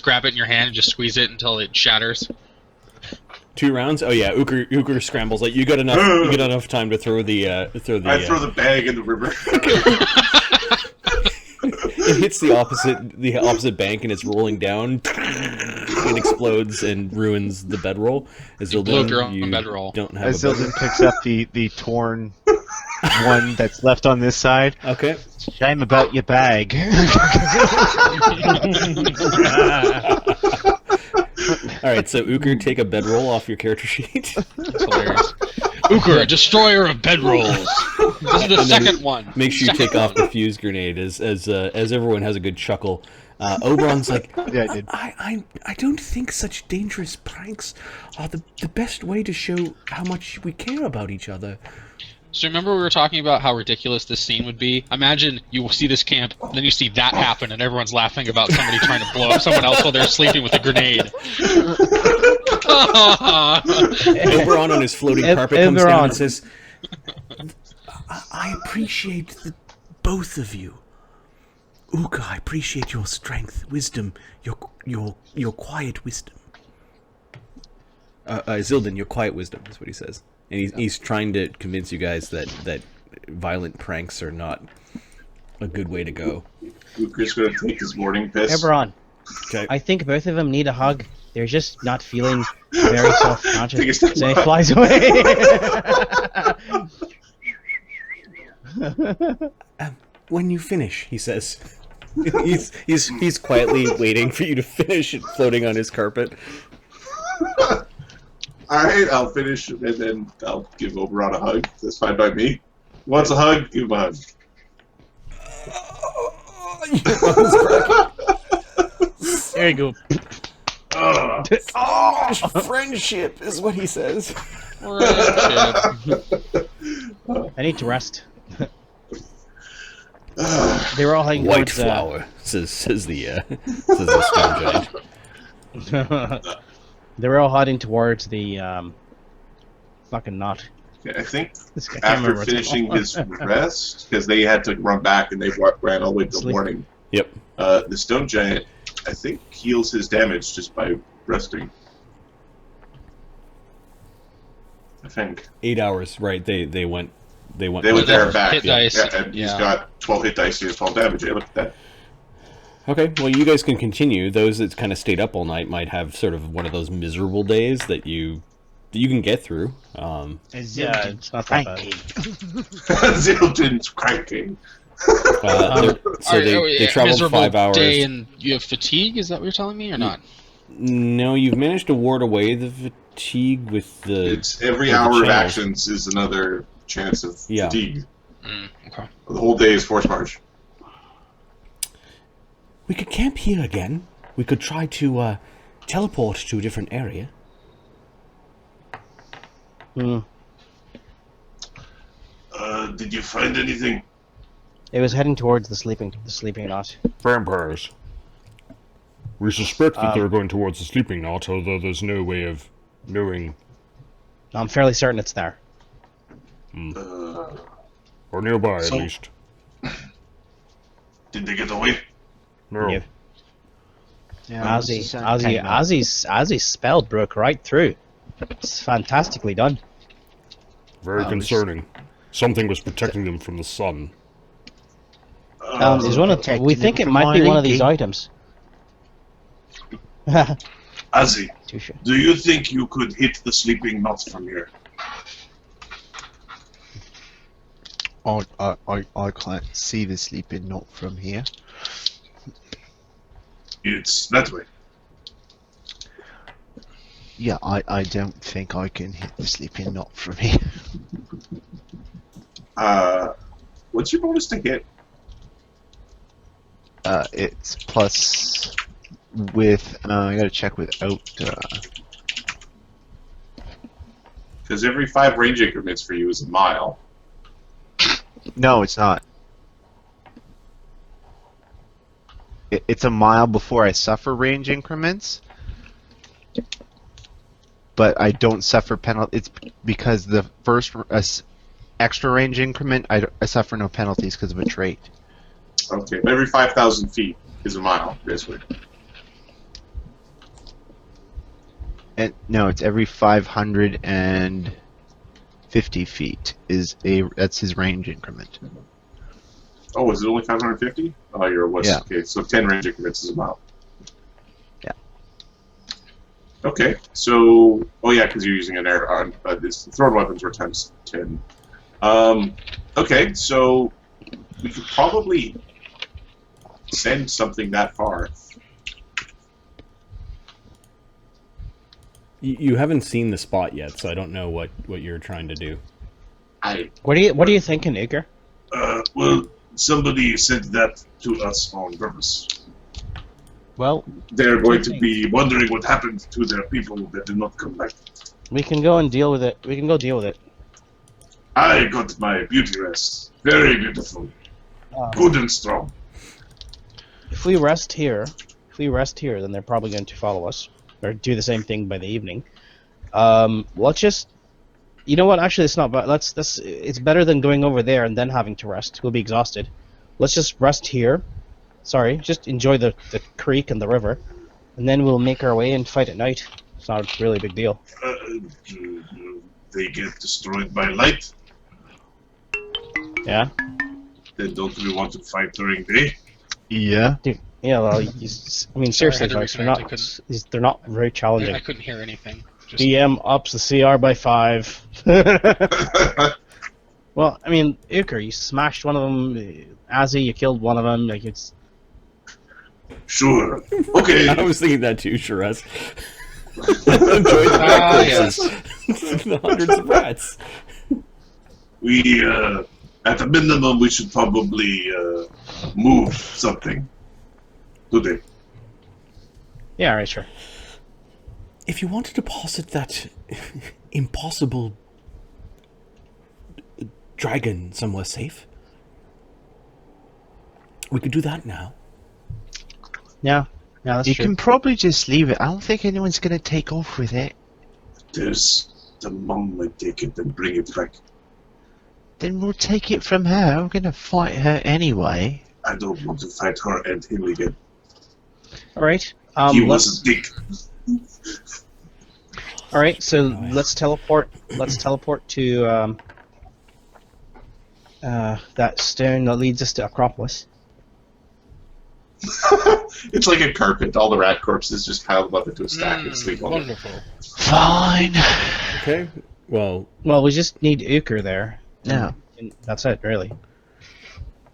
grab it in your hand and just squeeze it until it shatters. 2 rounds? Oh yeah, Uker scrambles. Like you got enough time to throw the I throw the bag in the river. It hits the opposite bank and it's rolling down. It explodes and ruins the bedroll. You blew up your own bedroll. Don't have As Zildjian picks up the torn one that's left on this side. Okay. Shame about your bag. Alright, so Uker, take a bedroll off your character sheet. That's hilarious. Uker, destroyer of bedrolls. This is the second one. Make sure you take off the fuse grenade as everyone has a good chuckle. Oberon's like, Yeah, I did. I don't think such dangerous pranks are the best way to show how much we care about each other. So remember we were talking about how ridiculous this scene would be? Imagine you see this camp, then you see that happen, and everyone's laughing about somebody trying to blow up someone else while they're sleeping with a grenade. Oberon on his floating carpet comes down and says, I appreciate both of you. Uka, I appreciate your strength, wisdom, your quiet wisdom. Zildjian, your quiet wisdom is what he says. And he's trying to convince you guys that violent pranks are not a good way to go. Uker's gonna take his morning piss. Eberron, Okay. I think both of them need a hug. They're just not feeling very self-conscious. Take a step So he back. flies away. When you finish, he says. He's quietly waiting for you to finish and floating on his carpet. Alright, I'll finish and then I'll give Oberon a hug. That's fine by me. Wants a hug? Give him a hug. There you go. Friendship is what he says. I need to rest. They were all heading White towards flower, says the stone giant. they were all heading towards the fucking knot. Okay, I think This guy can't after remember what's finishing called. his rest, because they had to run back and they ran all the way till Sleep. morning. Yep. The stone giant, I think, heals his damage just by resting. I think 8 hours, right? They went. they went there and back. Hit Yeah, dice. yeah, and he's got 12 hit dice. He has 12 damage. Yeah, look at that. Okay, well, you guys can continue. Those that kind of stayed up all night might have sort of one of those miserable days that you can get through. Yeah, it's not that bad. Zildjian's cranking. So they traveled miserable 5 hours. day and you have fatigue? Is that what you're telling me, or not? No, you've managed to ward away the fatigue with the. It's every with the hour of channels. actions is another chance of Yeah. fatigue. Okay. The whole day is force march. We could camp here again. We could try to teleport to a different area. Hmm. Did you find anything? It was heading towards the sleeping knot. Vampires. We suspect that Um, they're going towards the sleeping knot, although there's no way of knowing. I'm fairly certain it's there. Or nearby, So- at least. Did they get away? No. Yeah. Yeah, Ozzy's spell broke right through. It's fantastically done. Very concerning. Something was protecting them from the sun. Is one of we think it might be one of these items. Ozzy, Touche. do you think you could hit the sleeping knot from here? I can't see the sleeping knot from here. It's that way. Yeah, I don't think I can hit the sleeping knot from here. What's your bonus to hit? It's plus with I gotta check without. Because every 5 range increments for you is a mile. No, it's not. It's a mile before I suffer range increments, but I don't suffer penalty. It's because the first extra range increment, I suffer no penalties because of a trait. Okay, but every 5,000 feet is a mile, basically. No, it's every 550 feet. That's his range increment. Oh, is it only 550? Oh, you're a wuss. Yeah. Okay, so 10 range increments is a mile. Yeah. Okay, so because you're using an air on these thrown weapons were times 10. Okay, so we could probably send something that far. You haven't seen the spot yet, so I don't know what you're trying to do. What are you thinking, Igor? Well, somebody sent that to us on purpose. Well, They're going to be wondering what happened to their people that did not come back. we can go and deal with it. We can go deal with it. I got my beauty rest. Very beautiful. Good and strong. If we rest here, then they're probably going to follow us or do the same thing by the evening. Let's just. You know what? Actually, it's not bad. It's better than going over there and then having to rest. We'll be exhausted. Let's just rest here. Sorry, just enjoy the creek and the river, and then we'll make our way and fight at night. It's not really a big deal. They get destroyed by light. Yeah. Then don't we want to fight during day? Yeah. Yeah. Well, seriously, I had to guys, reconnect. they're not very challenging. I couldn't hear anything. Just, DM ups the CR by 5. Well, Uker, you smashed one of them. Azzy, you killed one of them. Like it's. Sure. Okay. I was thinking that too, Shiraz. yes. The hundreds of rats. We, at a minimum, we should probably move something today. Yeah. Right. Sure. If you want to deposit that impossible dragon somewhere safe, we could do that now. Yeah. Yeah. That's You true. can probably just leave it. I don't think anyone's going to take off with it. There's the mom might take it and bring it back. Then we'll take it from her. I'm going to fight her anyway. I don't want to fight her and him again. All right. He was a dick. All right. So let's teleport. Let's teleport to that stone that leads us to Acropolis. It's like a carpet. All the rat corpses just piled up into a stack and sleep on it. Wonderful. Fine. Okay. Well, We just need Uker there. No. And that's it, really.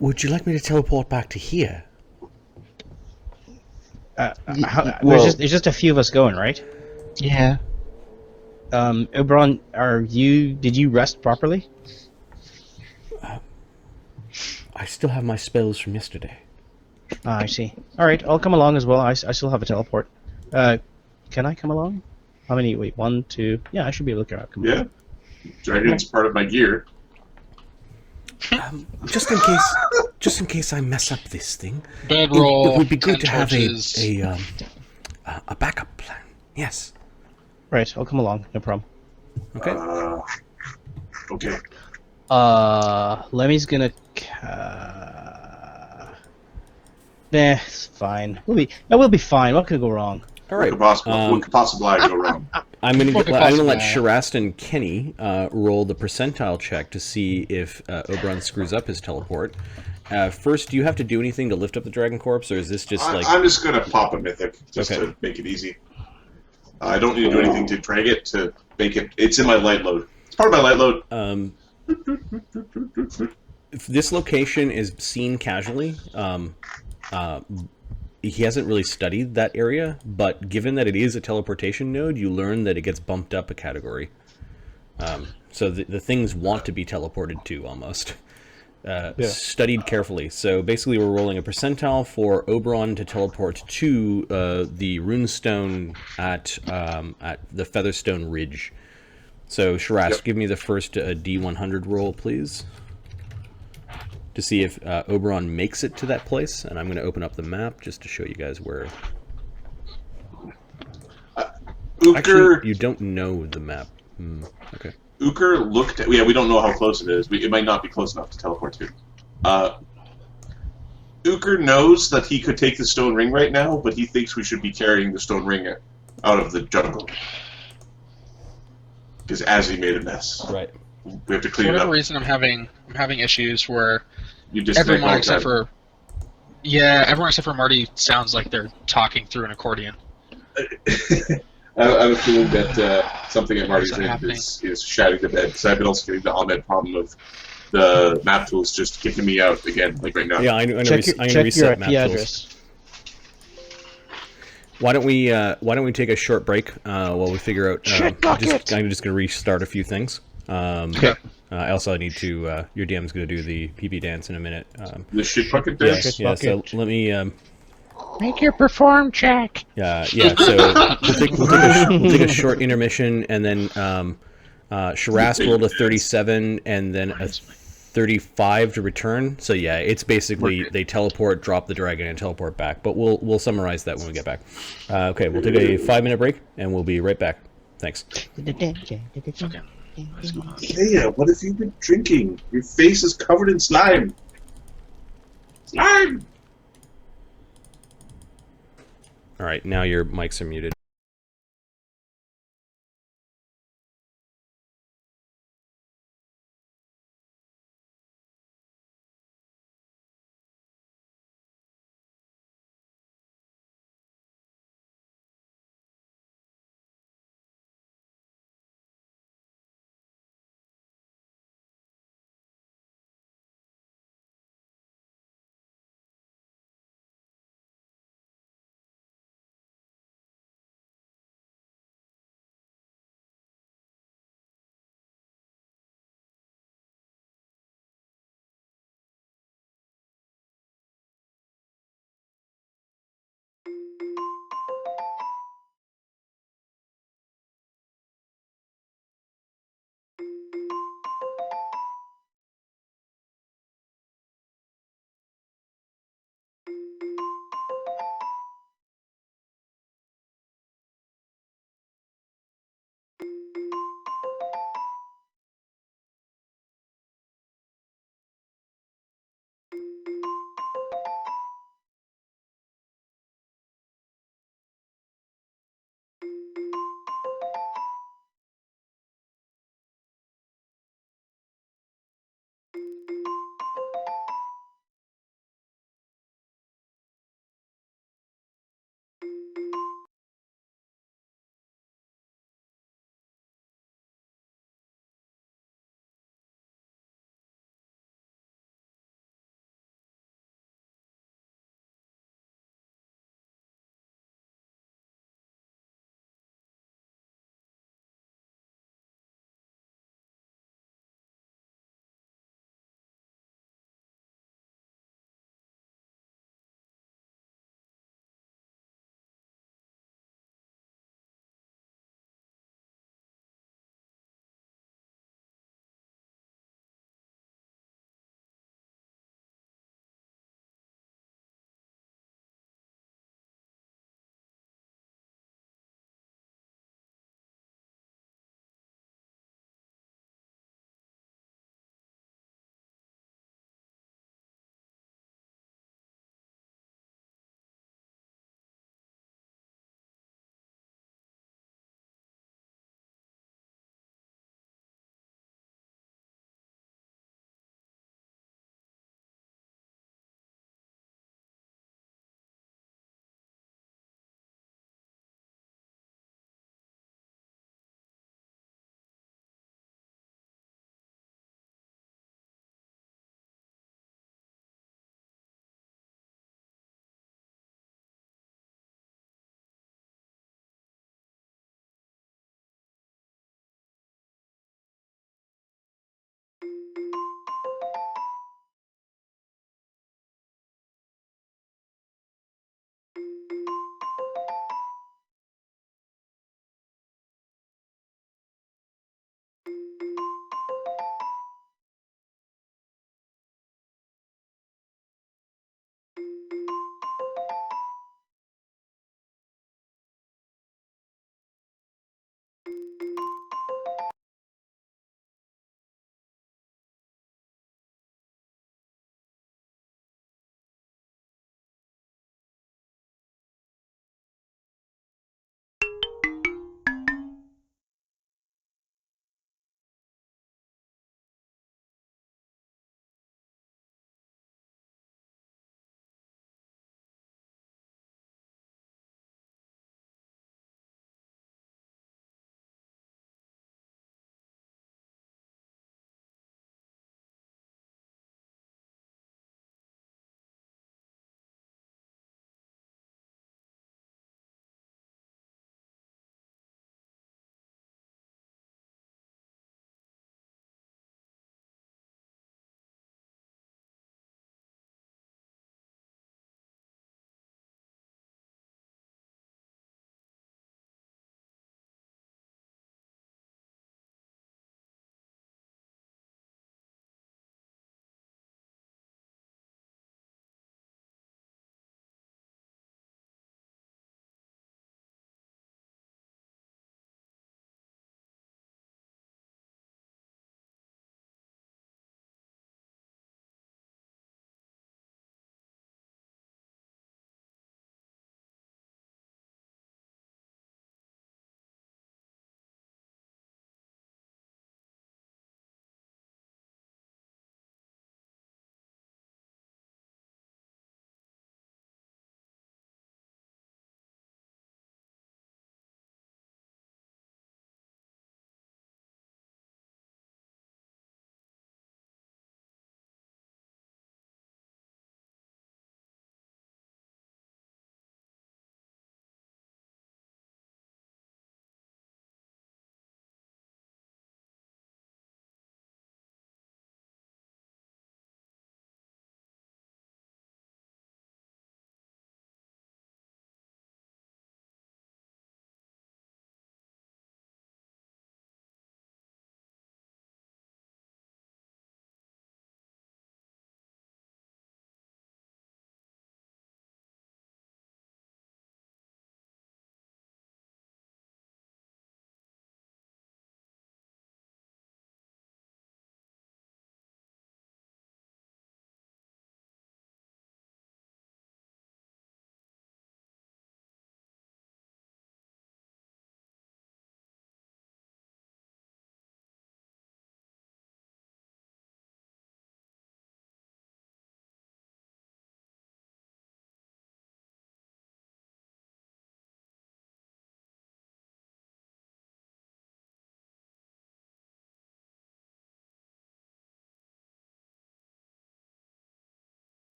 would you like me to teleport back to here? There's just a few of us going, right? Yeah. Oberon, did you rest properly? I still have my spells from yesterday. Ah, I see. Alright, I'll come along as well. I still have a teleport. Can I come along? How many? Wait, 1, 2... Yeah, I should be able to come Yeah. Dragon's part of my gear. Just in case I mess up this thing, Bedroll. it would be good 10 to have torches. a backup plan. Yes. Right, I'll come along. No problem. Okay. Okay. Lemmy's gonna... it's fine. We'll be fine. What could go wrong? All right. What could possibly go wrong? I'm gonna What could let possibly- Shirast and Kenny roll the percentile check to see if Oberon screws up his teleport. First, do you have to do anything to lift up the dragon corpse, or is this just like? I'm just gonna pop a mythic just Okay. to make it easy. I don't need to do anything to drag it to make it. It's in my light load. It's part of my light load. If this location is seen casually, he hasn't really studied that area, but given that it is a teleportation node, you learn that it gets bumped up a category. So the things want to be teleported to, almost. Studied carefully. So basically we're rolling a percentile for Oberon to teleport to the runestone at the Featherstone Ridge. So Shiraz, give me the first D100 roll, please. To see if Oberon makes it to that place, and I'm going to open up the map just to show you guys where. Uker, Actually, you don't know the map. Okay. Uker looked at. Yeah, we don't know how close it is. It might not be close enough to teleport to. Uker knows that he could take the stone ring right now, but he thinks we should be carrying the stone ring out of the jungle. Because Azzy made a mess. Right. We have to For clean it whatever up. reason, I'm having issues where You disconnect everyone all except the everyone except for Marty sounds like they're talking through an accordion. time. I have a feeling that something at Marty's Why is that end happening? is shatting the bed. Because I've been also getting the Ahmed problem of the map tools just kicking me out again, like right now. Yeah, I'm gonna Check your reset map IP tools. address. Why don't we take a short break while we figure out? I'm just gonna restart a few things. Okay. Also, I need to. Your DM's gonna do the PB dance in a minute. The shit bucket Yeah, dance? yeah. So bucket. let me. Make your perform check. Yeah. So we'll take a short intermission, and then Shiraz rolled a 37, and then a 35 to return. So yeah, it's basically they teleport, drop the dragon, and teleport back. But we'll summarize that when we get back. Okay, we'll take a 5-minute break, and we'll be right back. Thanks. Okay. What's going on? Leia, what have you been drinking? Your face is covered in slime. Slime! All right, now your mics are muted.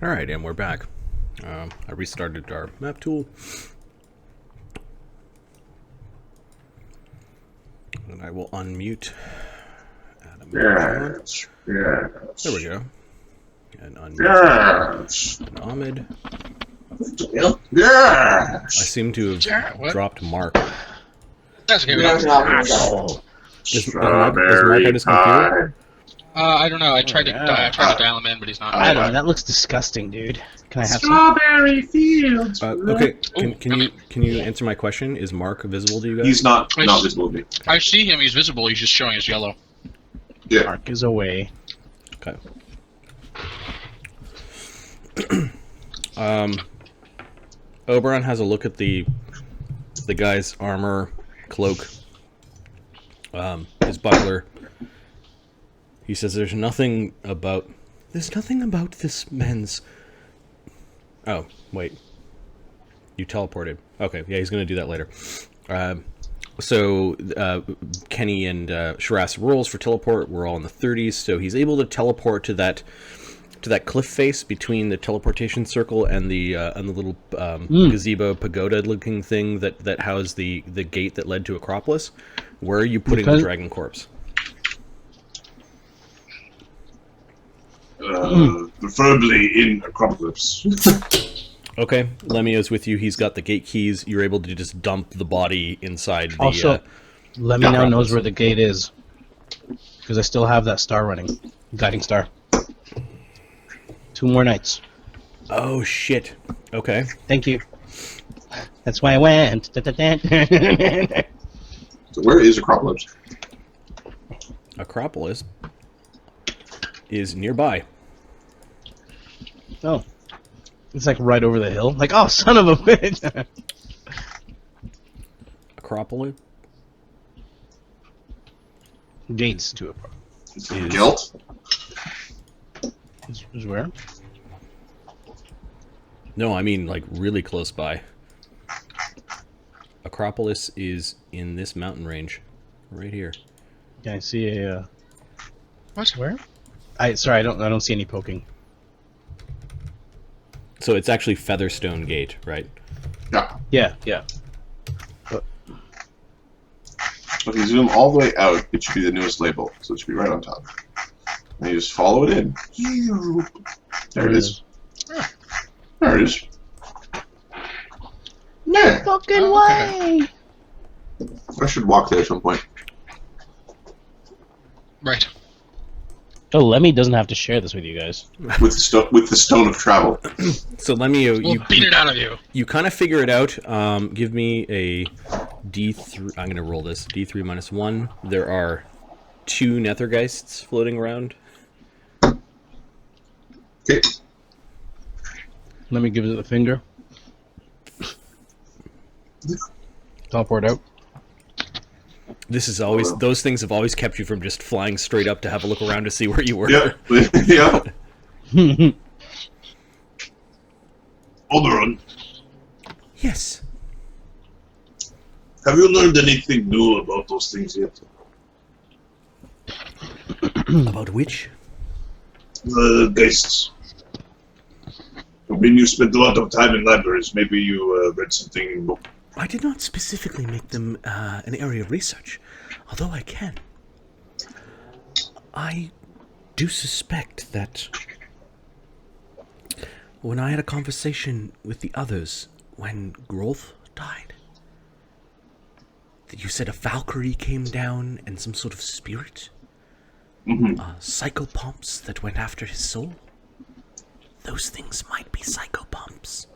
Alright, and we're back. I restarted our map tool. And I will unmute Adam. Yes. Yes. There we go. And unmute Yes. Ahmed. Yes. I seem to have Jarrett, what? dropped Mark. That's okay. Yes. Is Mark at his computer? I don't know. I tried to yeah. I tried to dial him in, but he's not. Adam, that looks disgusting, dude. Can I have some? Strawberry fields. Okay, Oh, can you answer my question? Is Mark visible to you guys? He's not visible to me. I see him. He's visible. He's just showing as yellow. Yeah. Mark is away. Okay. Oberon has a look at the guy's armor, cloak, his buckler. He says there's nothing about this man's... Oh, wait. You teleported. Okay, yeah, he's going to do that later. So Kenny and Shiraz rolls for teleport. We're all in the 30s, so he's able to teleport to that cliff face between the teleportation circle and the little gazebo pagoda-looking thing that housed the gate that led to Acropolis. Where are you putting the dragon corpse? Preferably in Acropolis. Okay, Lemio's with you. He's got the gate keys. You're able to just dump the body inside the... Also, Lemmy now knows Acropolis. where the gate is. Because I still have that star running. Guiding star. 2 more nights. Oh, shit. Okay. Thank you. That's why I went. So where is Acropolis? Acropolis is nearby. Oh. It's like right over the hill. Like, oh, son of a bitch! Acropolis Gates to it. Guilt? Is where? No, I mean, like, really close by. Acropolis is in this mountain range. Right here. Can I see a... What? Where? Sorry, I don't see any poking. So it's actually Featherstone Gate, right? Yeah. Yeah. If you zoom all the way out, it should be the newest label. So it should be right on top. And you just follow it in. There it is. There it is. Yeah. Fucking Oh, okay. way! I should walk there at some point. Right. Oh, Lemmy doesn't have to share this with you guys. With the stone of travel. So Lemio, We'll beat it out of you. you kind of figure it out. Give me a D3. I'm going to roll this. D3 minus 1. There are 2 Nethergeists floating around. Okay. Lemmy gives it the finger. Teleport out. This is always... Those things have always kept you from just flying straight up to have a look around to see where you were. Yeah. Yeah. Oberon, Yes. have you learned anything new about those things yet? About which? The geists. I mean, you spent a lot of time in libraries. Maybe you read something in book. I did not specifically make them an area of research, although I can. I do suspect that when I had a conversation with the others when Grolth died, that you said a Valkyrie came down and some sort of spirit? Psychopomps that went after his soul? Those things might be psychopomps.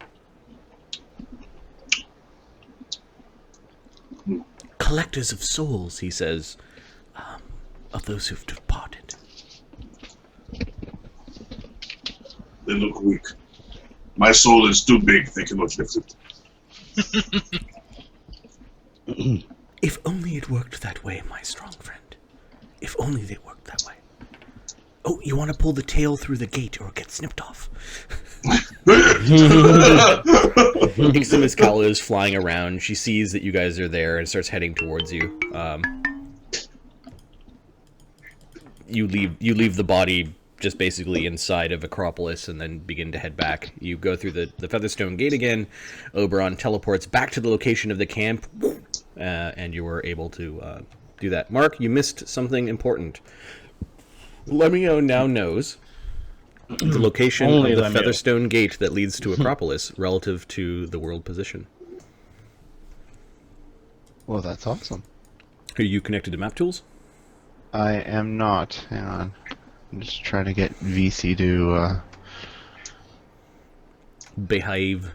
Collectors of souls, he says, of those who've departed. They look weak. My soul is too big, they cannot lift it. If only it worked that way, my strong friend. If only they worked that way. Oh, you want to pull the tail through the gate or get snipped off? Iximus Kala is flying around. She sees that you guys are there and starts heading towards you. You leave the body just basically inside of Acropolis and then begin to head back. You go through the Featherstone Gate again. Oberon teleports back to the location of the camp, and you were able to do that. Mark, you missed something important. Lemio now knows the location Only of the Lemio. Featherstone Gate that leads to Acropolis relative to the world position. Well, that's awesome. Are you connected to map tools? I am not. Hang on. I'm just trying to get VC to, Behave.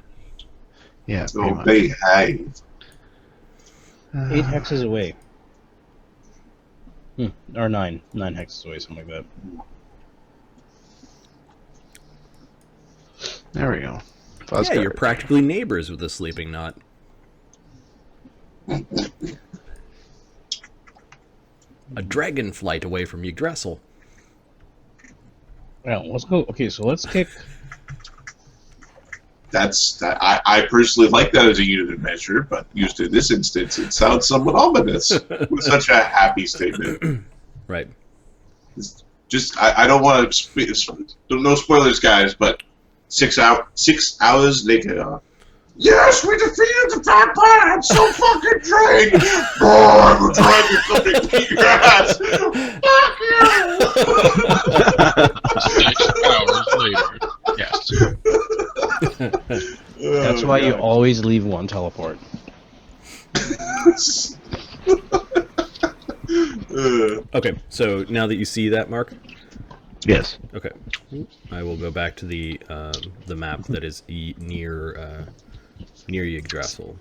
yeah, pretty Oh, much. behave. 8 hexes away. Or 9. 9 hexes away, something like that. There we go. Yeah, you're practically neighbors with the Sleeping Knot. A dragon flight away from Yggdrasil. Well, let's go. Okay, so let's kick. I personally like that as a unit measure, but used in this instance, it sounds somewhat ominous. With such a happy statement. Right. I don't want to. No spoilers, guys, but 6 hours later. Yes, we defeated the vampire! I'm so fucking drained! Oh, I'm a dragon coming to kick your ass! Fuck you! 6 hours later. Yes. That's why you always leave one teleport. Okay, so now that you see that, Mark? Yes. Okay. I will go back to the map that is near Yggdrasil.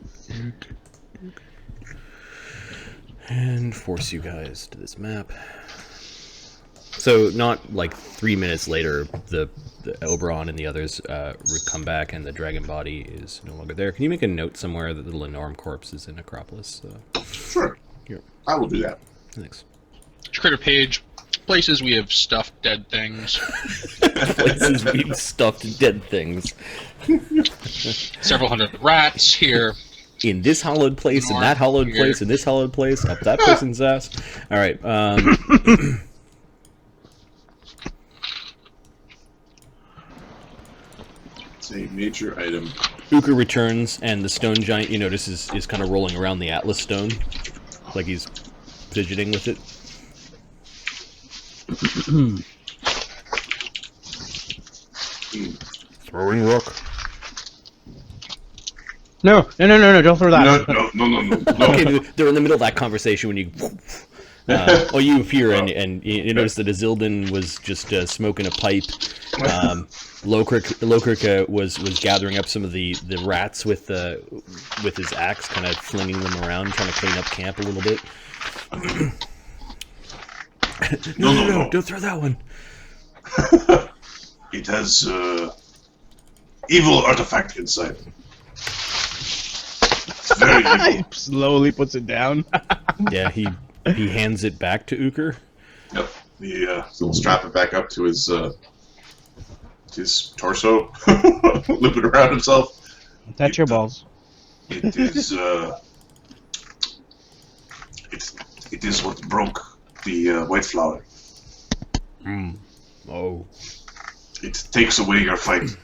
And force you guys to this map. So not like 3 minutes later, the Oberon and the others come back, and the dragon body is no longer there. Can you make a note somewhere that the Lenorm corpse is in Acropolis? Sure. Here. I will do that. Thanks. Critter page. Places we have stuffed dead things. Places we've stuffed dead things. Several hundred rats here. In this hollowed place, in that hollowed place, in this hollowed place, up that person's ass. All right. It's a major item. Uker returns, and the stone giant, you notice, is kind of rolling around the Atlas stone. Like he's fidgeting with it. Throwing rock. No, don't throw that. No. Okay, they're in the middle of that conversation when you... you appear, and you notice that Azildan was just smoking a pipe. Lokrik was gathering up some of the rats with his axe, kind of flinging them around, trying to clean up camp a little bit. No, don't throw that one. It has evil artifact inside. It's very evil. He slowly puts it down. Yeah, he hands it back to Uker. Yep. He'll strap it back up to his torso, loop it around himself. Touch your balls. It is it is what broke the white flower. Oh, It takes away your fight.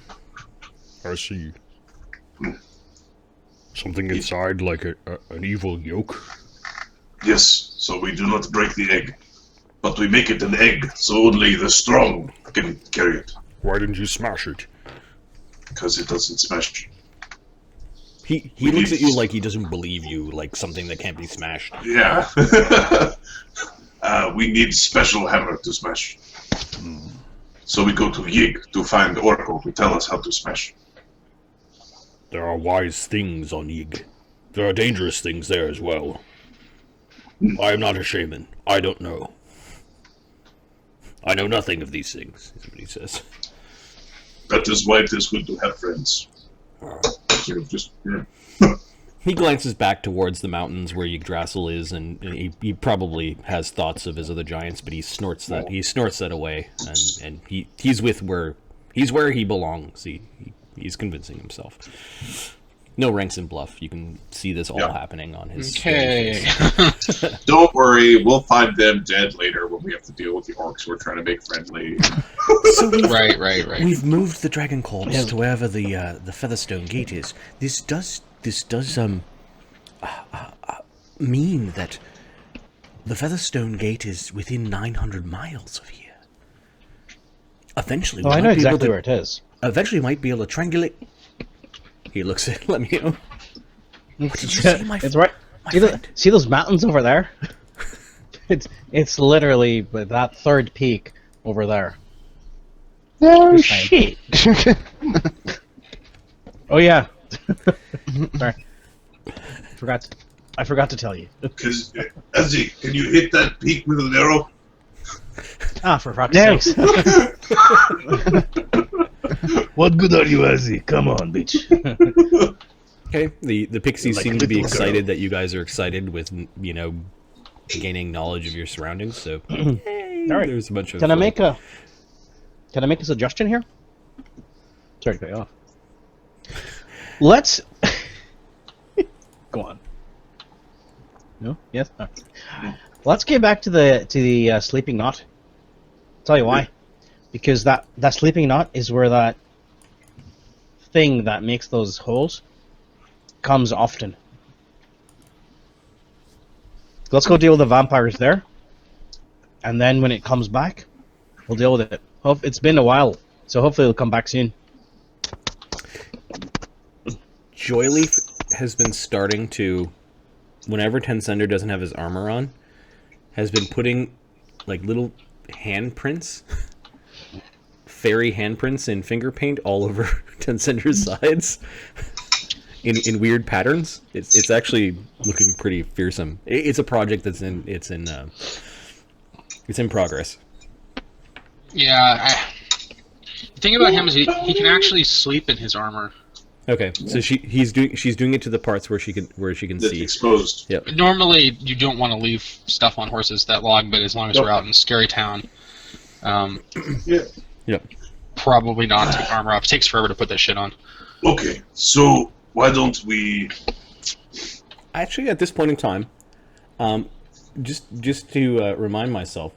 I see. Something inside, like an evil yolk. Yes, so we do not break the egg, but we make it an egg, so only the strong can carry it. Why didn't you smash it? Because it doesn't smash. He looks at you like he doesn't believe you, like something that can't be smashed. Yeah. We need special hammer to smash. So we go to Yig to find Oracle to tell us how to smash. There are wise things on Yig. There are dangerous things there as well. I am not a shaman. I don't know. I know nothing of these things, is what he says. That is why it is good to have friends. Just, yeah. He glances back towards the mountains where Yggdrasil is, and he probably has thoughts of his other giants, but he snorts that away, and he's where he belongs. He's convincing himself. No ranks in bluff. You can see this all happening on his Okay. Don't worry, we'll find them dead later when we have to deal with the orcs who are trying to make friendly. So Right. we've moved the dragon corpse to wherever the Featherstone Gate is. This does mean that the Featherstone Gate is within 900 miles of here. Eventually, Oh, I know exactly where it is. Eventually, we might be able to triangulate. He looks at Lemio. What did you say, It's right. See those mountains over there? It's literally that third peak over there. Oh Just saying. shit! Oh yeah. Sorry. I forgot to tell you. Because, Ezzy, can you hit that peak with an arrow? Ah, for fuck's No. sakes. What good are you, Ezzy? Come on, bitch. Okay, the pixies Like seem a to be little girl. excited that you guys are excited with, gaining knowledge of your surroundings. So, hey, All right. there's a bunch of. Can I make a suggestion here? Sorry to cut you off. Let's go on. No? Yes? No. Let's get back to the sleeping knot. Tell you why. Because that sleeping knot is where that thing that makes those holes comes often. Let's go deal with the vampires there. And then when it comes back, we'll deal with it. It's been a while, so hopefully it'll come back soon. Joyleaf has been starting to, whenever Tensender doesn't have his armor on, has been putting like little handprints, fairy handprints in finger paint all over Tensender's sides in weird patterns. It's actually looking pretty fearsome. It's a project that's in progress. Yeah. The thing about him is he can actually sleep in his armor. Okay, so she's doing it to the parts where she can That's see. exposed. Yep. Normally, you don't want to leave stuff on horses that long, but as long as we're out in Scary Town, Yeah. Yep. probably not take armor off. It takes forever to put that shit on. Okay, so why don't we... Actually, at this point in time, just to remind myself,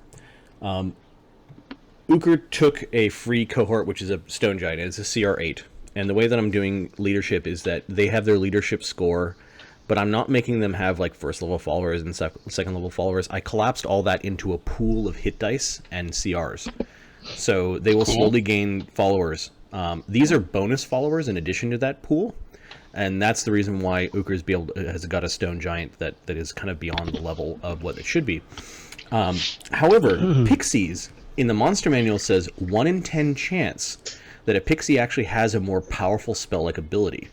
Uker took a free cohort, which is a stone giant. It's a CR8. And the way that I'm doing leadership is that they have their leadership score, but I'm not making them have like first level followers and second level followers. I collapsed all that into a pool of hit dice and CRs. So they will slowly gain followers. These are bonus followers in addition to that pool. And that's the reason why Uker's has got a stone giant that is kind of beyond the level of what it should be. However, pixies, in the monster manual says 1 in 10 chance that a pixie actually has a more powerful spell-like ability.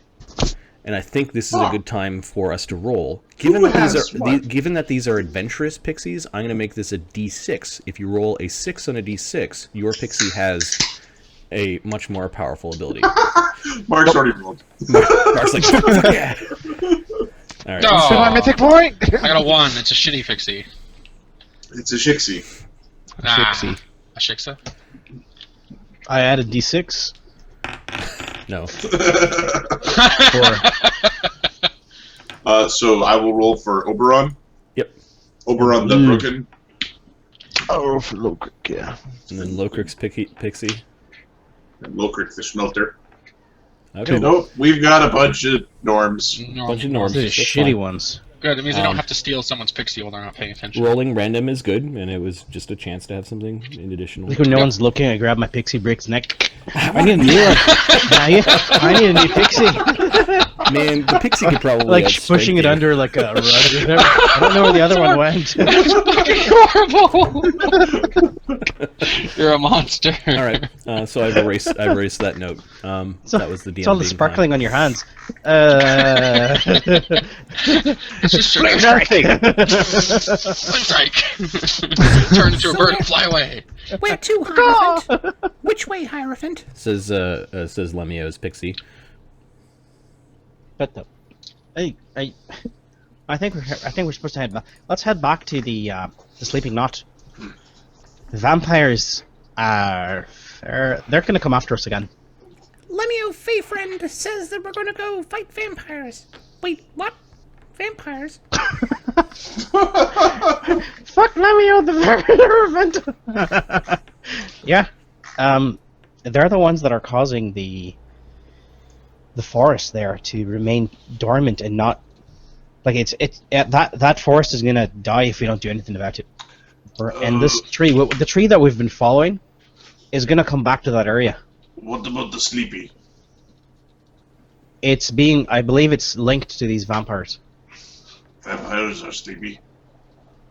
And I think this is a good time for us to roll. Given that these are adventurous pixies, I'm going to make this a D6. If you roll a 6 on a D6, your pixie has a much more powerful ability. Mark's already rolled. Mark's like, yeah. All right. No. To my mythic point. I got a 1. It's a shitty pixie. It's a Shixie. Shixie. A Shixa? I added D6. No. So I will roll for Oberon. Yep. Oberon the Broken. Oh, for Lokrik, yeah. And then Lokrik's pixie. And Lokrik the Schmelter. Okay. Nope, we've got a bunch of norms. No. Bunch of norms. Those are That's shitty fine. ones. Good. It means I don't have to steal someone's pixie while they're not paying attention. Rolling random is good, and it was just a chance to have something in addition. Like when no one's looking, I grab my pixie, break its neck. I need a new one. I need a new pixie. Man, the pixie could probably Like outstrength pushing it you. under like a rug. I don't know where the other one went. That's fucking horrible! You're a monster. All right, so I've erased that note. That was the DM. It's all the being sparkling on your hands. It's just sugar Nothing. strike. Turn into a bird and fly away. Where to, Hierophant? Which way, Hierophant? Says Lemio's pixie. But I think we're supposed to head back. Let's head back to the sleeping knot. The vampires they're gonna come after us again. Lemio Fey Friend says that we're gonna go fight vampires. Wait, what? Vampires? fuck Lemio the event? Yeah. They're the ones that are causing the forest there to remain dormant and not like that forest is gonna die if we don't do anything about it. And this tree, the tree that we've been following, is gonna come back to that area. What about the sleepy? I believe it's linked to these vampires. Vampires are sleepy.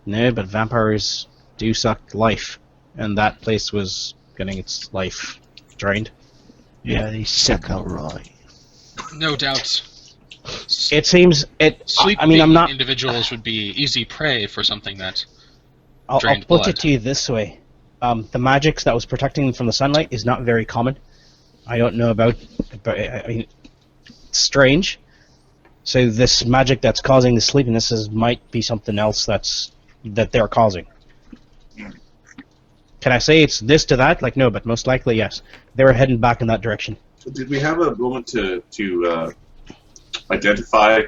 No, but vampires do suck life, and that place was getting its life drained. Yeah, they suck out right. No doubt. It seems Sleeping I mean, I'm not. individuals would be easy prey for something that I'll drained put blood. it to you this way: the magics that was protecting them from the sunlight is not very common. I don't know about, but I mean, it's strange. So this magic that's causing the sleepiness might be something else that they're causing. Can I say it's this to that? Like, no, but most likely yes. They were heading back in that direction. Did we have a moment to identify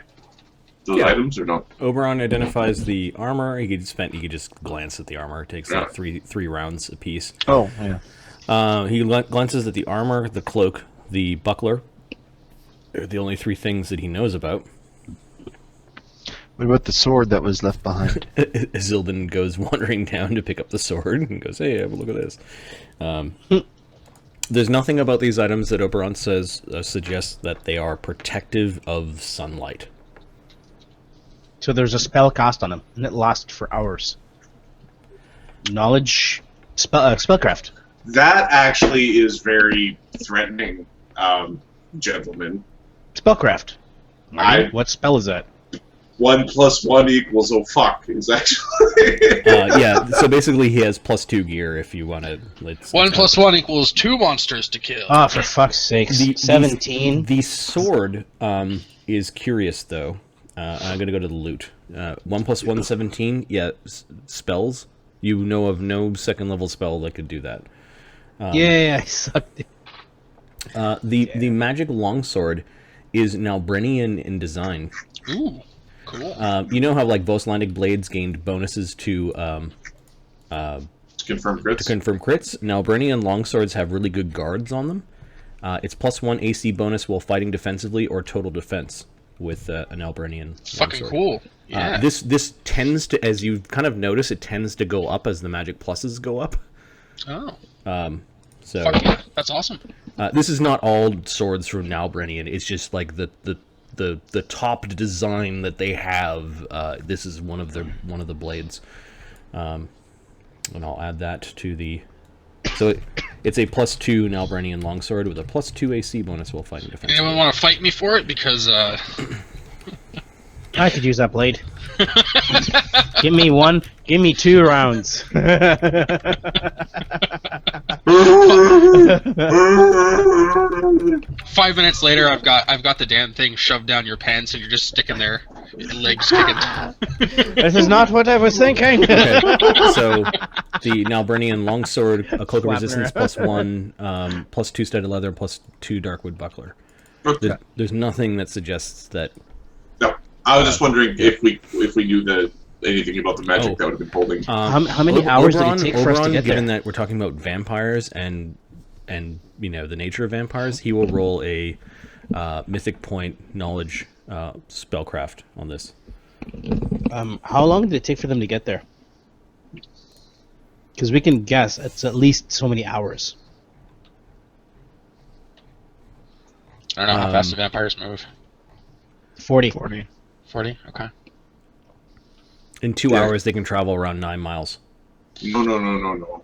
those items or not? Oberon identifies the armor. He could just glance at the armor. It takes like three rounds a piece. Oh, yeah. He glances at the armor, the cloak, the buckler. They're the only three things that he knows about. What about the sword that was left behind? Isildan goes wandering down to pick up the sword and goes, "Hey, have a look at this." There's nothing about these items that Oberon says suggests that they are protective of sunlight. So there's a spell cast on them, and it lasts for hours. Knowledge, spellcraft. That actually is very threatening, gentlemen. Spellcraft. What spell is that? 1 + 1 = oh fuck is actually. Yeah, so basically he has +2 gear if you want to. 1 + 1 = 2 monsters to kill. Oh, for fuck's sake! 17. The sword is curious though. I'm gonna go to the loot. 1 + 1 = 17. Yeah, spells. You know of no second level spell that could do that. Yeah, I sucked. The magic longsword is Nalbrenian in design. Ooh, cool. You know how like Voslandic blades gained bonuses to Confirm crits. confirm crits? Nalbrenian longswords have really good guards on them. It's +1 AC bonus while fighting defensively or total defense with an Nalbrenian Fucking longsword. cool. Yeah. This tends to, as you kind of notice, it tends to go up as the magic pluses go up. Oh. So Fuck yeah. That's awesome. this is not all swords from Nalbrenian. It's just like the top design that they have. This is one of the blades, and I'll add that to the. So it's a +2 Nalbrenian longsword with a +2 AC bonus while fighting defense. Anyone want to fight me for it? Because I could use that blade. Give me 1. Give me 2 rounds. 5 minutes later, I've got the damn thing shoved down your pants, and you're just sticking there, your legs kicking. This is not what I was thinking. Okay. So the Nalbrenian longsword, a cloak of resistance +1, +2 studded leather, +2 darkwood buckler. Okay. There's nothing that suggests that. No, I was just wondering if we knew anything about the magic that would have been holding. How many hours did it take for us to get there? Given that we're talking about vampires and you know the nature of vampires, he will roll a mythic point knowledge spellcraft on this. How long did it take for them to get there? Because we can guess it's at least so many hours. I don't know how fast the vampires move. 40. 40? Okay. In 2 hours, they can travel around 9 miles. No.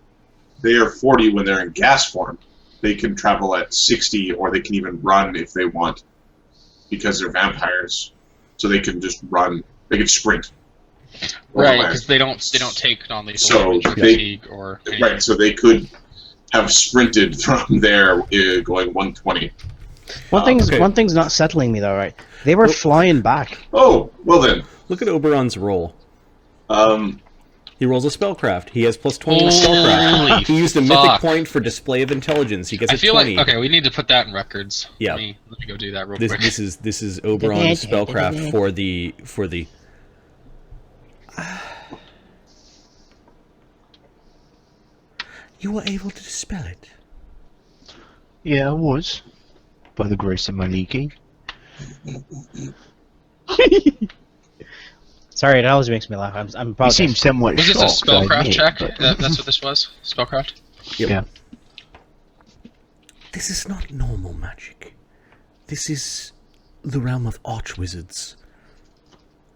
They are 40 when they're in gas form. They can travel at 60, or they can even run if they want, because they're vampires. So they can just run. They can sprint. Right, because they don't take non-lethal damage or fatigue or anything. Right, so they could have sprinted from there going 120. One thing's not settling me though, right? They were flying back. Oh, well then. Look at Oberon's roll. He rolls a spellcraft. He has +20 in spellcraft. He used a mythic point for display of intelligence. He gets a 20. Like, okay, we need to put that in records. Yeah. Let me go do that real quick. This is Oberon's spellcraft for the You were able to dispel it. Yeah, I was. By the grace of my leaky. Sorry, it always makes me laugh. I'm You probably seem somewhat Was this a shocked, I spellcraft admit, check? but- That's what this was? Spellcraft? Yep. Yeah. This is not normal magic. This is the realm of archwizards.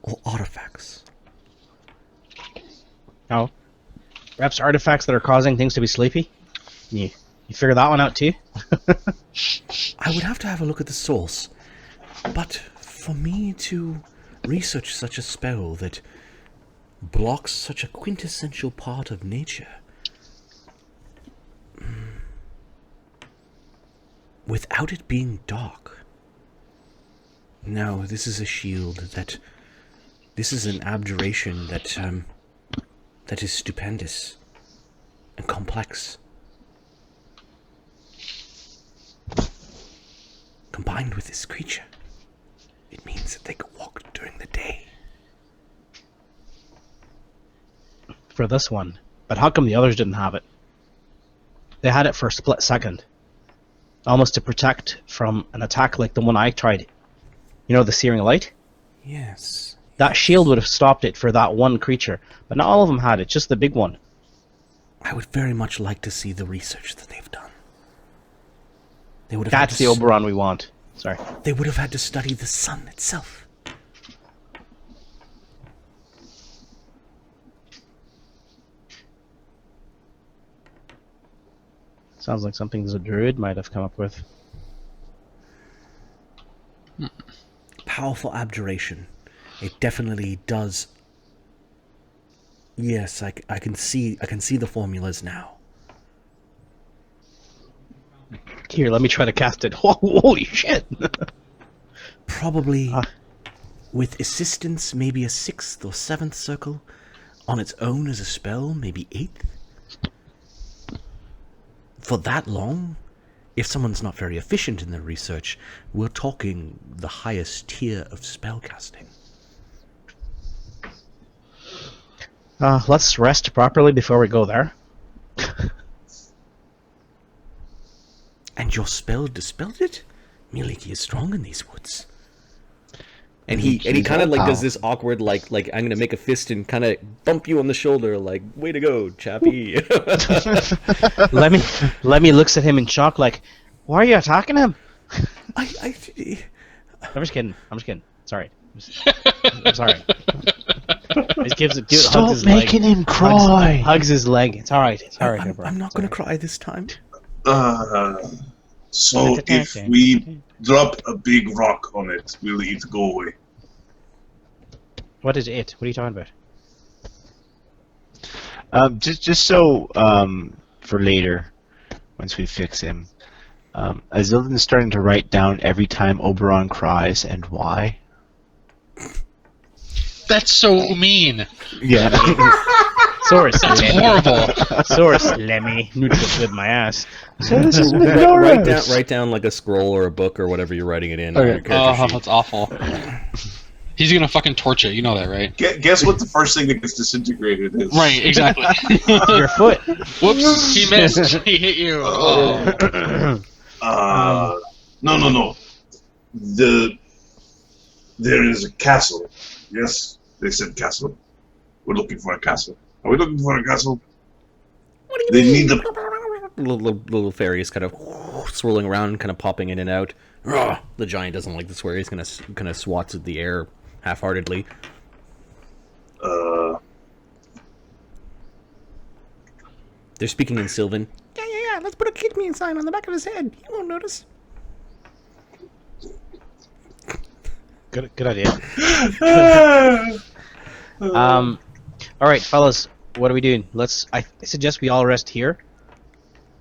Or artifacts. No. Perhaps artifacts that are causing things to be sleepy? You figure that one out too? I would have to have a look at the source. But for me to research such a spell that blocks such a quintessential part of nature, without it being dark. No, this is a shield that... This is an abjuration that is stupendous and complex. Combined with this creature, it means that they can walk during the day. For this one. But how come the others didn't have it? They had it for a split second. Almost to protect from an attack like the one I tried. You know, the Searing Light? Yes. That shield would have stopped it for that one creature. But not all of them had it, just the big one. I would very much like to see the research that they've done. They would have had That's to the Oberon we want. Sorry. They would have had to study the sun itself. Sounds like something the druid might have come up with. Powerful abjuration. It definitely does. Yes, I can see the formulas now. Here, let me try to cast it. Holy shit! Probably with assistance, maybe a 6th or 7th circle. On its own as a spell, maybe 8th. For that long, if someone's not very efficient in their research, we're talking the highest tier of spellcasting. Let's rest properly before we go there. And your spell dispelled it? Miliki is strong in these woods. And he kind of like does this awkward like I'm gonna make a fist and kind of bump you on the shoulder like way to go, chappy. Lemmy looks at him in shock like, why are you attacking him? I'm just kidding. Sorry. I'm sorry. He gives it. Stop hugs his making leg. him cry. Hugs his leg. It's all right. It's all right. I'm not gonna cry this time. So if we drop a big rock on it, will it go away? What is it? What are you talking about? Just so for later, once we fix him, Azilden's starting to write down every time Oberon cries and why. That's so mean. Yeah. Source. That's horrible. Source. Lemmy. Neutral with my ass. So this is write down like a scroll or a book or whatever you're writing it in. Okay. On your character sheet. That's awful. He's gonna fucking torch it. You know that, right? Guess what the first thing that gets disintegrated is? Right. Exactly. Your foot. Whoops. He missed. He hit you. Oh. No. There is a castle. Yes, they said castle. We're looking for a castle. Are we looking for a castle? What do you They mean? need the. Little fairies kind of swirling around, kind of popping in and out. Ugh, the giant doesn't like this where he's kind of swats at the air half-heartedly. They're speaking in Sylvan. Yeah. Let's put a kid me sign on the back of his head. He won't notice. Good idea. All right, fellas. What are we doing? I suggest we all rest here.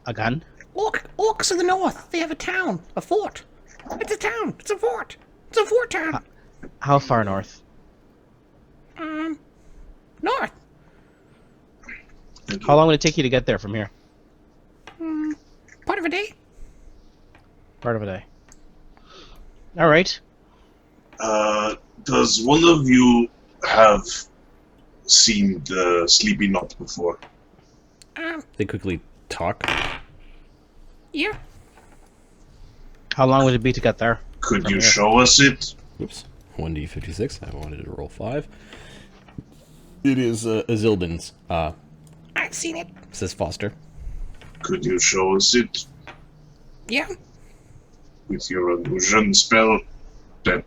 Again. Orcs in the north. They have a town. A fort. It's a town. It's a fort. It's a fort town. How far north? North. How long would it take you to get there from here? Part of a day. Part of a day. All right. Does one of you have seen the Sleepy Knot before? They quickly talk. Yeah. How long would it be to get there? Could From you here. show us it? Oops. 1d56. I wanted to roll 5. It is Azilden's, I've seen it. says Foster. Could you show us it Yeah. with your illusion spell? That...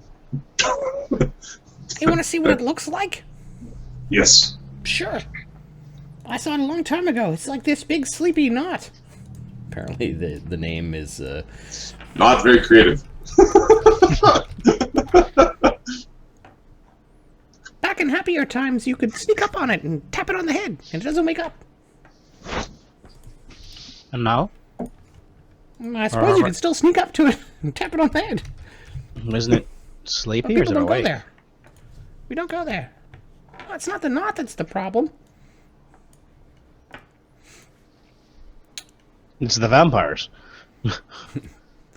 You want to see what it looks like? Yes. Sure. I saw it a long time ago. It's like this big sleepy knot. Apparently the name is, Not very creative. Back in happier times, you could sneak up on it and tap it on the head, and it doesn't wake up. And now? I suppose you could still sneak up to it and tap it on the head. Isn't it But sleepy or is people it don't go awake? there. We don't go there. Well, it's not the knot that's the problem. It's the vampires. the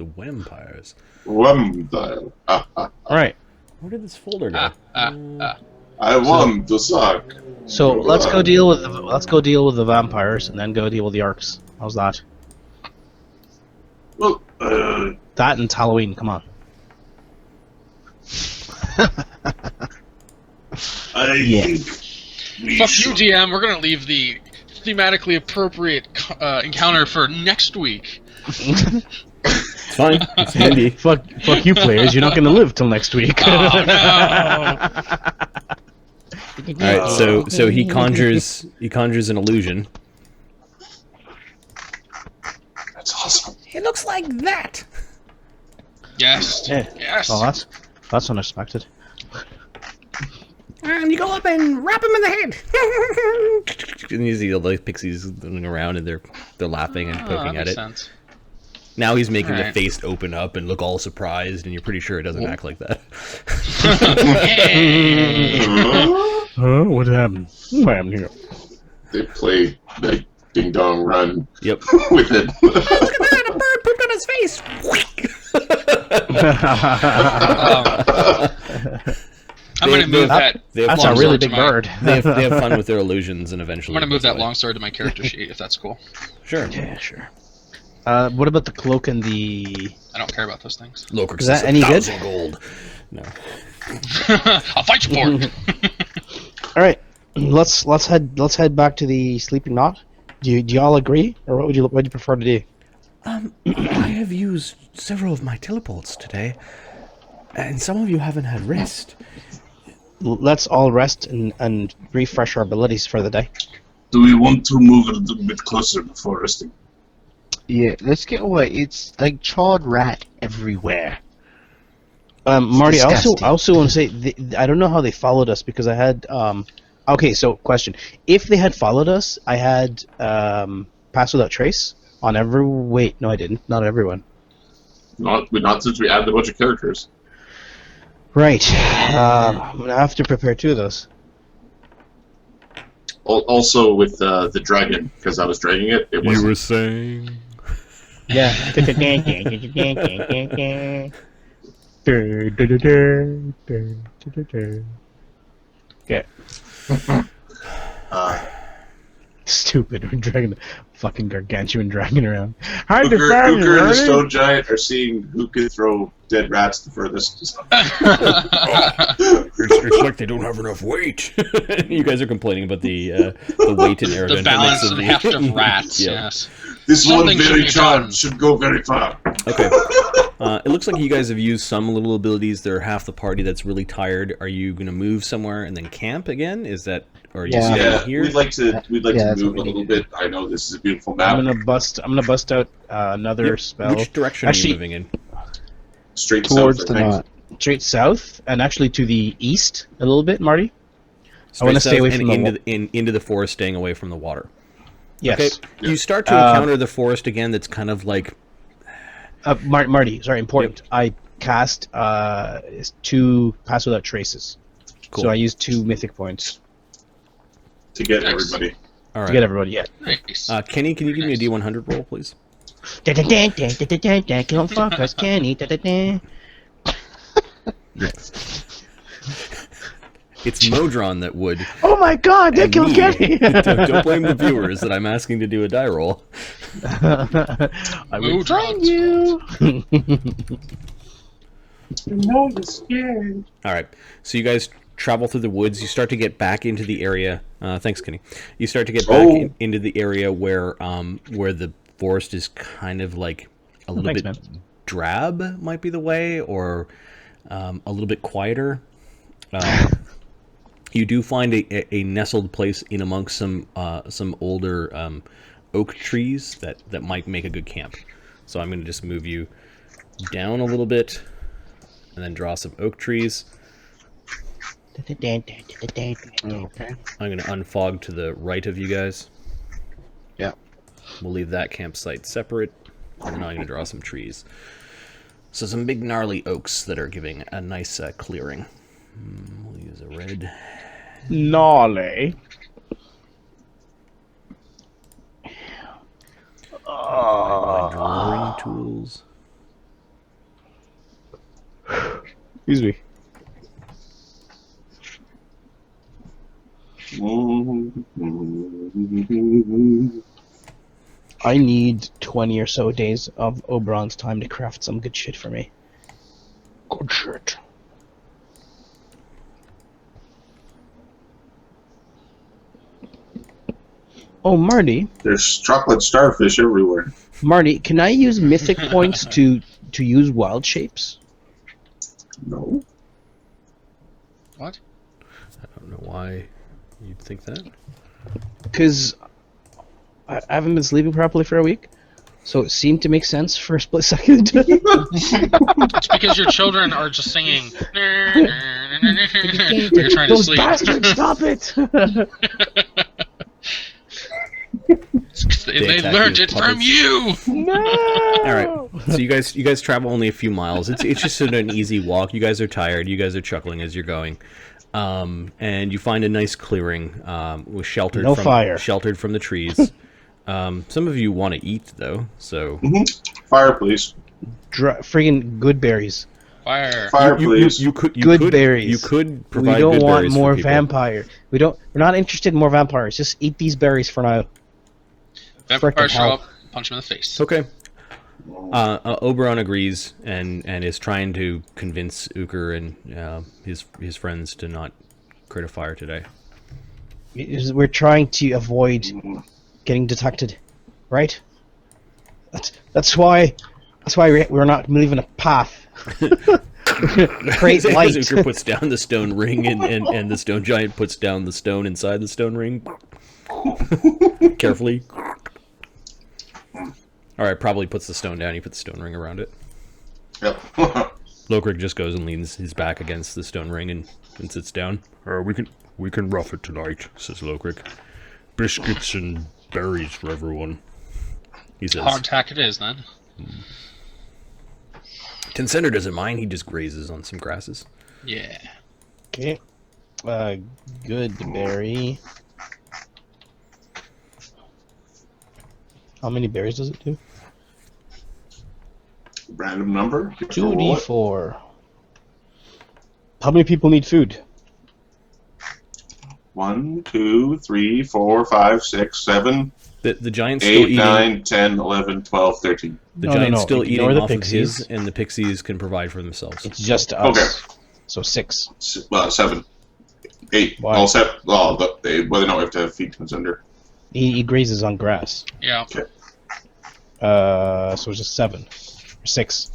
Vampires. Wamdile. Alright, Where did this folder go? I want to suck. so let's go deal with the vampires and then go deal with the orcs. How's that? Well, That and it's Halloween, come on. I Yeah. think we Fuck should... you, DM. We're gonna leave the thematically appropriate encounter for next week. It's fine. It's handy. Fuck you players, you're not gonna live till next week. Oh no! Alright, so he conjures an illusion. That's awesome. It looks like that. Yes. Yeah. Yes. Well, that's unexpected. And you go up and wrap him in the head. And you see all the pixies running around and they're laughing and poking that at makes it. sense. Now he's making the Alright. face open up and look all surprised, and you're pretty sure it doesn't act like that. Huh? What happened? What happened here? They play like Ding Dong Run Yep. with it. Look at that! A bird pooped on his face. I'm gonna move that. They have That's fun a really to big my- bird. they have fun with their illusions, and eventually. I'm gonna move it goes that away. long sword to my character sheet if that's cool. Sure. Yeah, sure. What about the cloak and the... I don't care about those things. Locris Is that says any good? 1,000 gold. No. I'll fight you for it. All right, let's head back to the sleeping knot. Do y'all agree, or what would you prefer to do? I have used several of my teleports today, and some of you haven't had rest. Let's all rest and refresh our abilities for the day. Do we want to move a little bit closer before resting? Yeah, let's get away. It's like charred rat everywhere. Marty, I disgusting. also want to say I don't know how they followed us because I had okay. So question: if they had followed us, I had pass without trace on every. Wait, no, I didn't. Not everyone. Not since we added a bunch of characters. Right. I'm gonna have to prepare 2 of those. Also with the dragon, because I was dragging it. It was saying. Yeah. Okay. Stupid. We're dragging the fucking gargantuan dragon around. Hide the Hooker fire, and the Marty. Stone Giant are seeing who can throw dead rats the furthest. It's like they don't have enough weight. You guys are complaining about the weight and air The balance and heft of rats. Yep. Yes. This Something one should very be charm done. should go very far. Okay. It looks like you guys have used some little abilities. They're half the party that's really tired. Are you going to move somewhere and then camp again? Is that, or are you Yeah. staying Yeah, here? we'd like to that's move what a we little need. bit. I know this is a beautiful map. I'm gonna bust out another Yep. spell. Which direction are Actually, you moving in? Straight Towards south, the I think. knot. straight south and actually to the east a little bit, Marty. I wanna Straight stay away south from and the into the forest, staying away from the water. Yes. Okay. You start to encounter the forest again. That's kind of like Marty, sorry, important. I cast 2 pass without traces. cool. So I used 2 mythic points To get Nice. everybody. All to right. get everybody. Yeah. Nice. Kenny, can you give me a D100 roll, please? Don't fuck us, Kenny. It's Modron that would. Oh my god, that And killed me. Kenny! Don't blame the viewers that I'm asking to do a die roll. I will Modron's find you! No, you're scared. All right, so you guys travel through the woods. You start to get back into the area. Thanks, Kenny. You start to get back into the area where the forest is kind of like a little thanks, bit man. drab, might be the way, or a little bit quieter. You do find a nestled place in amongst some older oak trees that might make a good camp. So I'm going to just move you down a little bit, and then draw some oak trees. Okay. I'm going to unfog to the right of you guys. Yeah. We'll leave that campsite separate, and then I'm going to draw some trees. So some big gnarly oaks that are giving a nice clearing. We'll use a red. Gnarly. My drawing tools. Excuse me. I need 20 or so days of Oberon's time to craft some good shit for me. Good shit. Oh, Marty. There's chocolate starfish everywhere. Marty, can I use mythic points to use wild shapes? No. What? I don't know why you'd think that. Because I haven't been sleeping properly for a week, so it seemed to make sense for a split second. It's because your children are just singing. You're trying to Those sleep. bastards, stop it! They attack learned you it with from puppets. you. No! All right, so you guys travel only a few miles. It's just an easy walk. You guys are tired. You guys are chuckling as you're going, and you find a nice clearing with sheltered No from fire. sheltered from the trees. Some of you want to eat though, so Fire, please. Friggin' good berries. Fire. Fire, please. you could berries. You could We provide don't good want berries more for people. vampire. We're not interested in more vampires. Just eat these berries for now. Vampire Frickin' show hell. up, punch him in the face. Okay. Oberon agrees and is trying to convince Uker and his friends to not create a fire today. We're trying to avoid getting detected, right? That's why we're not leaving a path. Create As light. Uker puts down the stone ring and the stone giant puts down the stone inside the stone ring. Carefully. Alright, probably puts the stone down. He puts the stone ring around it. Yep. Lokrik just goes and leans his back against the stone ring and sits down. We can rough it tonight, says Lokrik. Biscuits and berries for everyone. He says. Hardtack it is then. Tencender doesn't mind. He just grazes on some grasses. Yeah. Okay. Good berry. How many berries does it do? Random number. You have to roll it. 2d4. How many people need food? 1, 2, 3, 4, 5, 6, 7, The giant's still 8, eating. 9, 10, 11, 12, 13. The No, giant's no. still Ignore eating the off pixies. of his, and the pixies can provide for themselves. It's just us. Okay. So 6. 7, 8. Why? All set. Oh, well, no, we have to have feet under. He grazes on grass. Yeah. So it's just 7. Or 6.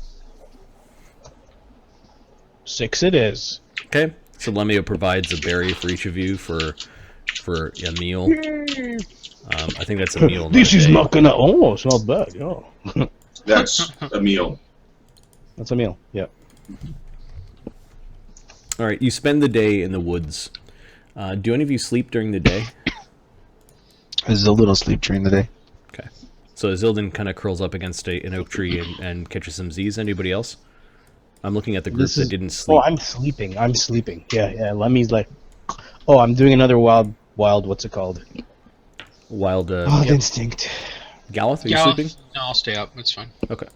6 it is. Okay, so Lemio provides a berry for each of you for a meal. I think that's a meal. This not a is day. not gonna. Oh, it's not bad. Oh. That's a meal. That's a meal. Yeah. All right, you spend the day in the woods. Do any of you sleep during the day? There's a little sleep during the day. Okay. So Zildin kind of curls up against an oak tree and catches some Z's. Anybody else? I'm looking at the group that didn't sleep. Oh, I'm sleeping. Yeah. Lemmy's like, oh, I'm doing another wild. What's it called? Wild. Wild instinct. Galeth, are you Yeah, sleeping? No, I'll stay up. It's fine. Okay.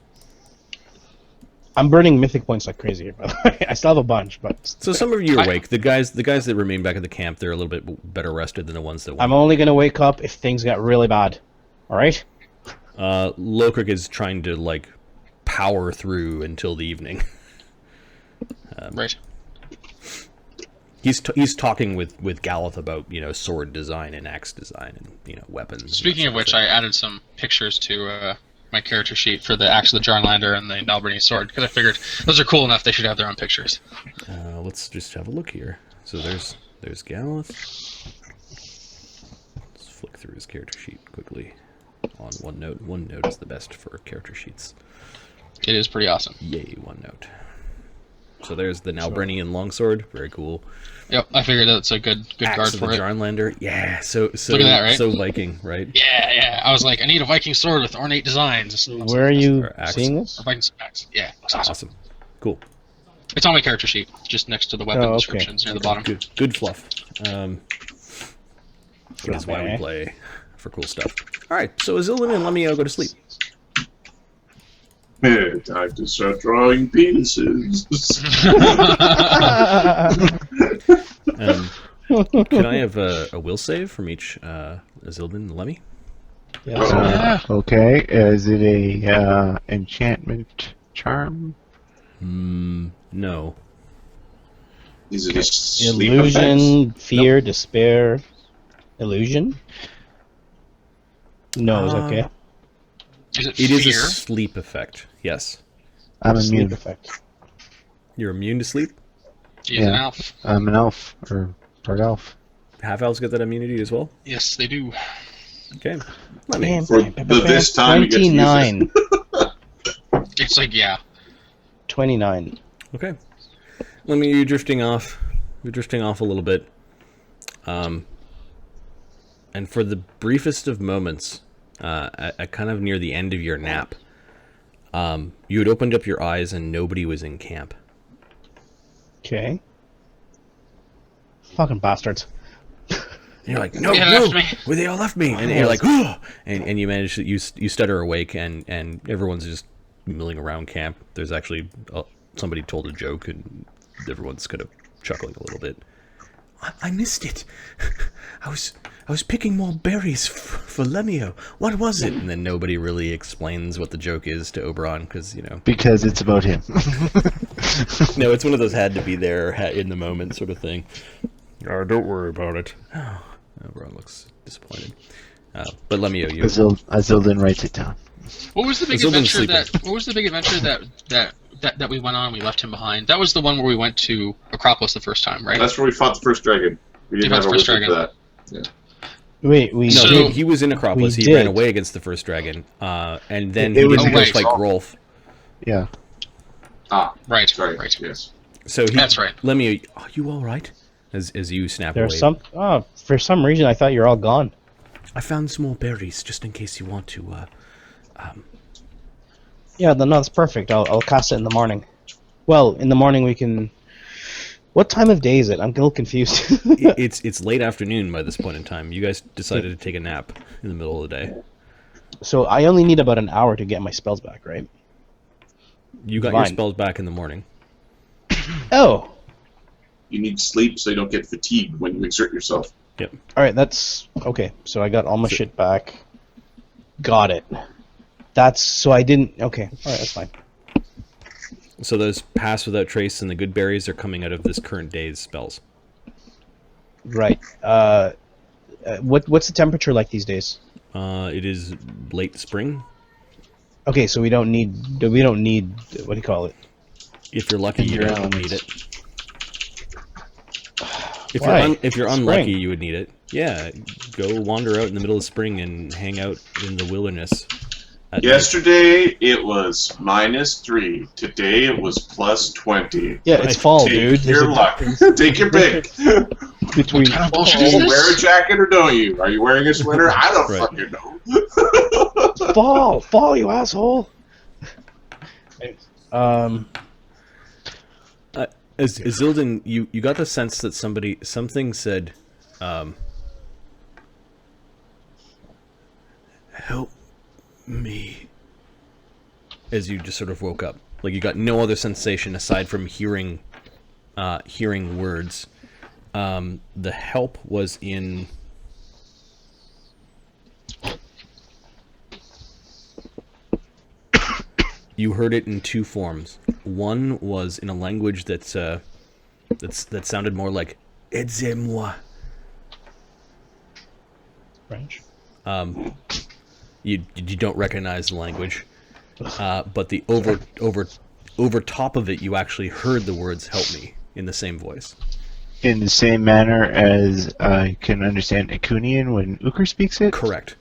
I'm burning mythic points like crazy. By the way, I still have a bunch, but So some of you are awake. The guys that remain back at the camp, they're a little bit better rested than the ones that went. I'm only gonna wake up if things got really bad. All right. Lokrik is trying to like power through until the evening. Right. He's talking with Galeth about sword design and axe design and weapons. Speaking of which, I added some pictures to my character sheet for the Axe of the Jarlander and the Nalbernese sword, because I figured those are cool enough they should have their own pictures. Let's just have a look here. So there's Galeth. Let's flick through his character sheet quickly on OneNote. OneNote is the best for character sheets. It is pretty awesome. Yay, OneNote. So there's the Nalbrenian longsword. Very cool. Yep, I figured that's a good Axe guard of for the it. Jarlander. Yeah, so Look at that, right? So Viking, right? Yeah. I was like, I need a Viking sword with ornate designs. Where are you Or axe. seeing this? Or Viking axe. Yeah, looks awesome. Awesome. Cool. It's on my character sheet, just next to the weapon okay. descriptions near the bottom. Good fluff. That's why we play for cool stuff. All right, so Azildan and Lemio go to sleep. Time to start drawing penises. Can I have a will save from each Azildan and Lemmy? Okay, is it a enchantment charm? No. Is it a sleep Illusion, effect? fear, despair, illusion. No, it's okay. Is it It is fear? a sleep effect. Yes. I'm Sleep immune. effect. You're immune to sleep. He's an Yeah. elf. I'm an elf, or part elf. Half elves get that immunity as well. Yes, they do. Okay. Let me. For this time, you get to use it. 29. It's like, yeah. 29. Okay. Let me. You're drifting off. You're drifting off a little bit. And for the briefest of moments, at kind of near the end of your nap, you had opened up your eyes and nobody was in camp. Okay. Fucking bastards. And you're like, no, They no, left me. well, they all left me. And you're like, oh, and you manage to, you stutter awake, and everyone's just milling around camp. There's actually somebody told a joke, and everyone's kind of chuckling a little bit. I missed it. I was picking more berries for Lemio. What was it? And then nobody really explains what the joke is to Oberon, because Because it's about him. no, it's one of those had to be there in the moment sort of thing. Don't worry about it. Oh, Oberon looks disappointed. But Lemio, you. Azildan writes it down. What was the big Azildan's adventure sleeping. What was the big adventure that we went on and we left him behind? That was the one where we went to Acropolis the first time, right? That's where we fought the first dragon. We didn't You have fought a the first wizard for dragon. that. Wait, we No, So- he was in Acropolis. we He ran did. away against the first dragon, and then It he was didn't go against fight Rolf. Grolf. Yeah. Right, Sorry. right. Yes. So That's right. Lemmy, are you all right? As you snap There's away. some. Oh, for some reason I thought you're all gone. I found some more berries just in case you want to. Yeah, no, that's perfect. I'll cast it in the morning. Well, in the morning we can. What time of day is it? I'm a little confused. It's late afternoon by this point in time. You guys decided to take a nap in the middle of the day. So I only need about an hour to get my spells back, right? You got your Fine. spells back in the morning. Oh, You need sleep so you don't get fatigued when you exert yourself. Yep. all right. That's okay. So I got all my shit back. Got it. That's so I didn't. Okay. All right. That's fine. So those pass without trace and the good berries are coming out of this current day's spells. Right. What's the temperature like these days? It is late spring. Okay, so we don't need what do you call it? If you're lucky, you Your don't elements. need it. If Why? if you're Spring. unlucky, you would need it. Yeah, go wander out in the middle of spring and hang out in the wilderness. at night. Yesterday it was -3. Today it was +20. Yeah, it's fall, Take dude. There's your a luck. difference Take your pick. between What kind of bullshit fall, is this? Wear a jacket or don't you? Are you wearing a sweater? I don't Right. fucking know. fall, you asshole. As Zildin, you got the sense that something said, help me, as you just sort of woke up. Like you got no other sensation aside from hearing words. The help was in. You heard it in two forms. One was in a language that sounded more like "Aidez-moi." French. You don't recognize the language, but the over top of it, you actually heard the words "help me" in the same voice. In the same manner as I can understand Acunian when Uker speaks it? Correct.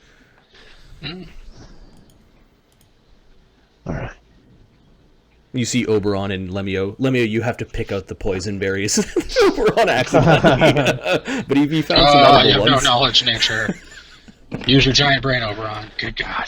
Alright. You see Oberon and Lemio. Lemio, you have to pick out the poison berries. Oberon accidentally. But he found some Oh, edible you have ones. no knowledge, nature. Use your giant brain, Oberon. Good God.